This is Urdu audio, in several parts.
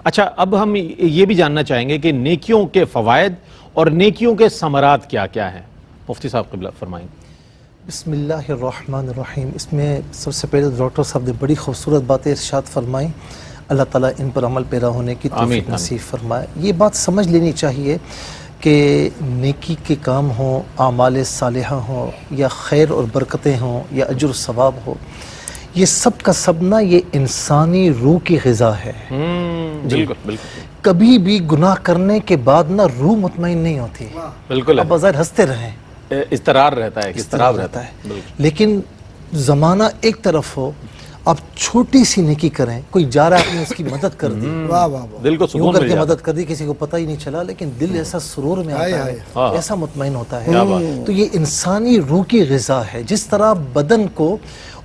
اچھا اب ہم یہ بھی جاننا چاہیں گے کہ نیکیوں کے فوائد اور نیکیوں کے ثمرات کیا کیا ہیں، مفتی صاحب قبلہ فرمائیں۔ بسم اللہ الرحمن الرحیم۔ اس میں سب سے پہلے ڈاکٹر صاحب نے بڑی خوبصورت باتیں ارشاد فرمائیں، اللہ تعالیٰ ان پر عمل پیرا ہونے کی توفیق نصیب فرمائے۔ یہ بات سمجھ لینی چاہیے کہ نیکی کے کام ہوں، اعمال صالحہ ہوں، یا خیر اور برکتیں ہوں، یا اجر و ثواب ہو، یہ سب کا سب نہ یہ انسانی روح کی غذا ہے۔ بالکل بالکل، کبھی بھی گناہ کرنے کے بعد نہ روح مطمئن نہیں ہوتی، بالکل اب بظاہر ہنستے رہیں، اضطرار رہتا ہے، اضطراب رہتا ہے، لیکن زمانہ ایک طرف ہو، آپ چھوٹی سی نیکی کریں، کوئی جا رہا ہے آپ نے اس کی مدد کر دی، دل کو یوں سکون کر مل کے جاتا مدد کر دی، کسی کو پتہ ہی نہیں چلا، لیکن دل ایسا سرور میں آتا ہے، ایسا مطمئن ہوتا ہے۔ تو یہ انسانی روح کی غذا ہے۔ جس طرح بدن کو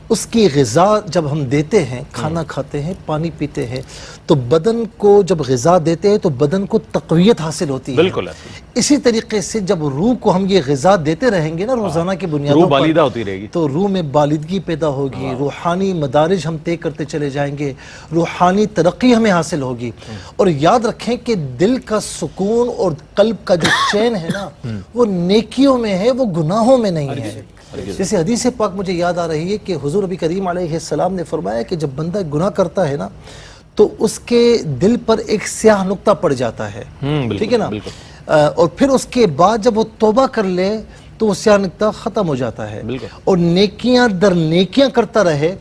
اس کی غذا جب ہم دیتے ہیں، کھانا کھاتے ہیں، پانی پیتے ہیں، تو بدن کو جب غذا دیتے ہیں تو بدن کو تقویت حاصل ہوتی ہے۔ بالکل اسی طریقے سے جب روح کو ہم یہ غذا دیتے رہیں گے نا روزانہ کی بنیادوں روح پر، بالیدہ ہوتی رہے گی، تو روح میں بالدگی پیدا ہوگی، روحانی مدارج ہم طے کرتے چلے جائیں گے، روحانی ترقی ہمیں حاصل ہوگی۔ اور یاد رکھیں کہ دل کا سکون اور قلب کا جو چین ہے نا، وہ نیکیوں میں ہے، وہ گناہوں میں نہیں ہے۔ جیسے حدیث پاک مجھے یاد آ رہی ہے کہ حضور نبی کریم علیہ السلام نے فرمایا کہ جب بندہ گناہ کرتا ہے نا تو اس کے دل پر ایک سیاہ نقطہ پڑ جاتا ہے، ٹھیک ہے نا، اور پھر اس کے بعد جب وہ توبہ کر لے تو وہ سیاہ نقطہ ختم ہو جاتا ہے، اور نیکیاں در نیکیاں کرتا رہے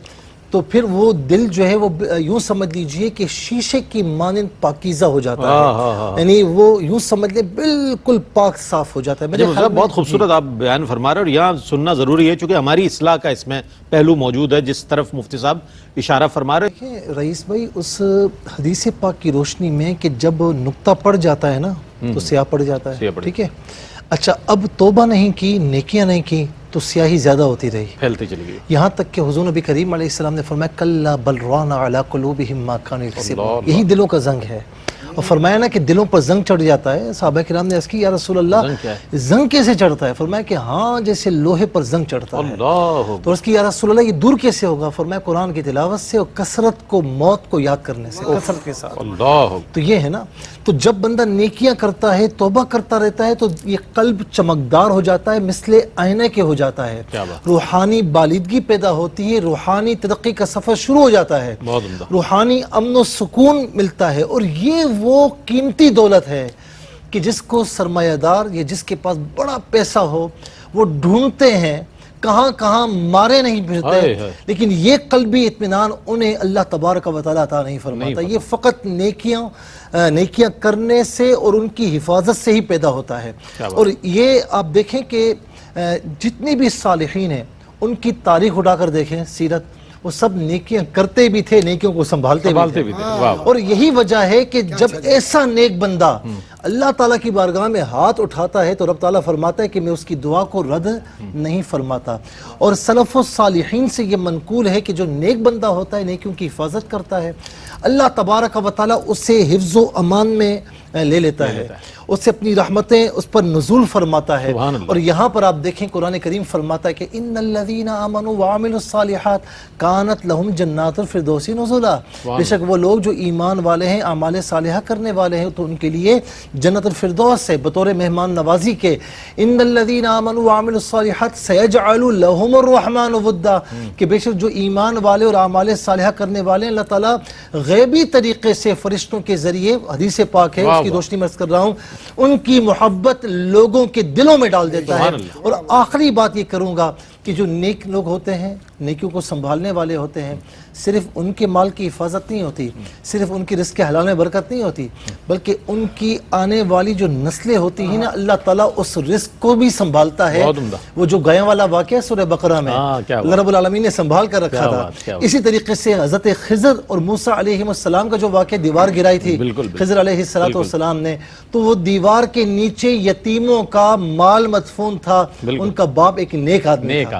تو پھر وہ دل جو ہے وہ یوں سمجھ لیجئے کہ شیشے کی مانند پاکیزہ ہو جاتا ہے، یعنی وہ یوں سمجھ لیں بالکل پاک صاف ہو جاتا ہے۔ میرے خیال بہت خوبصورت آپ بیان فرما رہے ہیں، اور یہاں سننا ضروری ہے چونکہ ہماری اصلاح کا اس میں پہلو موجود ہے جس طرف مفتی صاحب اشارہ فرما رہے ہیں۔ رئیس بھائی اس حدیث پاک کی روشنی میں کہ جب نقطہ پڑ جاتا ہے نا تو سیاہ پڑ جاتا ہے، ٹھیک ہے، اچھا اب توبہ نہیں کی، نیکیاں نہیں کی تو سیاہی زیادہ ہوتی رہی، پھیلتی چلی گئی، یہاں تک کہ حضور نبی کریم علیہ السلام نے فرمایا کلا بل ران علی قلوبہم ما کانوا یکسبون، یہی دلوں کا زنگ ہے۔ اور فرمایا نا کہ دلوں پر زنگ چڑھ جاتا ہے، صحابہ کرام نے عرض کی یا رسول اللہ زنگ کیسے چڑھتا ہے؟ فرمایا کہ ہاں جیسے لوہے پر زنگ چڑھتا ہے۔ تو عرض کی یا رسول اللہ یہ دور کیسے ہوگا؟ فرمایا قرآن کی تلاوت سے اور کثرت کو موت کو یاد کرنے سے، کثرت کے ساتھ۔ تو یہ ہے نا، تو جب بندہ نیکیاں کرتا ہے، توبہ کرتا رہتا ہے تو یہ قلب چمکدار ہو جاتا ہے، مثل آئینے کے ہو جاتا ہے، روحانی بالدگی پیدا ہوتی ہے، روحانی ترقی کا سفر شروع ہو جاتا ہے، روحانی امن و سکون ملتا ہے۔ اور یہ وہ قیمتی دولت ہے کہ جس کو سرمایہ دار یا جس کے پاس بڑا پیسہ ہو وہ ڈھونڈتے ہیں، کہاں کہاں مارے نہیں پھرتے، لیکن یہ قلبی اطمینان انہیں اللہ تبارک و تعالیٰ عطا نہیں فرماتا۔ یہ فقط نیکیاں کرنے سے اور ان کی حفاظت سے ہی پیدا ہوتا ہے۔ اور یہ آپ دیکھیں کہ جتنی بھی صالحین ہیں ان کی تاریخ اٹھا کر دیکھیں، سیرت، وہ سب نیکیاں کرتے بھی تھے، نیکیوں کو سنبھالتے بھی تھے۔ اور یہی وجہ ہے کہ جب ایسا نیک بندہ اللہ تعالیٰ کی بارگاہ میں ہاتھ اٹھاتا ہے تو رب تعالیٰ فرماتا ہے کہ میں اس کی دعا کو رد نہیں فرماتا۔ اور سلف و صالحین سے یہ منقول ہے کہ جو نیک بندہ ہوتا ہے، نیکیوں کی حفاظت کرتا ہے، اللہ تبارک و تعالیٰ اسے حفظ و امان میں لے لیتا ہے، اس سے اپنی رحمتیں اس پر نزول فرماتا ہے۔ اور یہاں پر آپ دیکھیں قرآن کریم فرماتا ہے کہ ان الذین آمنوا وعملوا الصالحات کانت لہم جنات الفردوس نزلا، بے شک وہ لوگ جو ایمان والے ہیں، اعمال صالحہ کرنے والے ہیں، تو ان کے لیے جنت الفردوس ہے بطور مہمان نوازی کے۔ ان الذین آمنوا وعملوا الصالحات سیجعل لہم الرحمن ودا، کہ بے شک جو ایمان والے اور اعمال صالحہ کرنے والے ہیں، اللہ تعالیٰ غیبی طریقے سے فرشتوں کے ذریعے، حدیث پاک ہے اس کی روشنی میں عرض کر رہا ہوں، ان کی محبت لوگوں کے دلوں میں ڈال دیتا ہے۔ اور آخری بات یہ کروں گا کہ جو نیک لوگ ہوتے ہیں، نیکیوں کو سنبھالنے والے ہوتے ہیں، صرف ان کے مال کی حفاظت نہیں ہوتی، صرف ان کی رزق حلال میں برکت نہیں ہوتی، بلکہ ان کی آنے والی جو نسلیں ہوتی ہیں نا، اللہ تعالیٰ اس رزق کو بھی سنبھالتا ہے۔ وہ جو گیاں والا واقعہ سورہ بقرہ میں اللہ رب العالمین نے سنبھال کر رکھا تھا، اسی طریقے سے حضرت خضر اور موسیٰ علیہ السلام کا جو واقعہ دیوار گرائی تھی خضر علیہ السلام نے، تو وہ دیوار کے نیچے یتیموں کا مال مدفون تھا، ان کا باپ ایک نیک آدمی تھا۔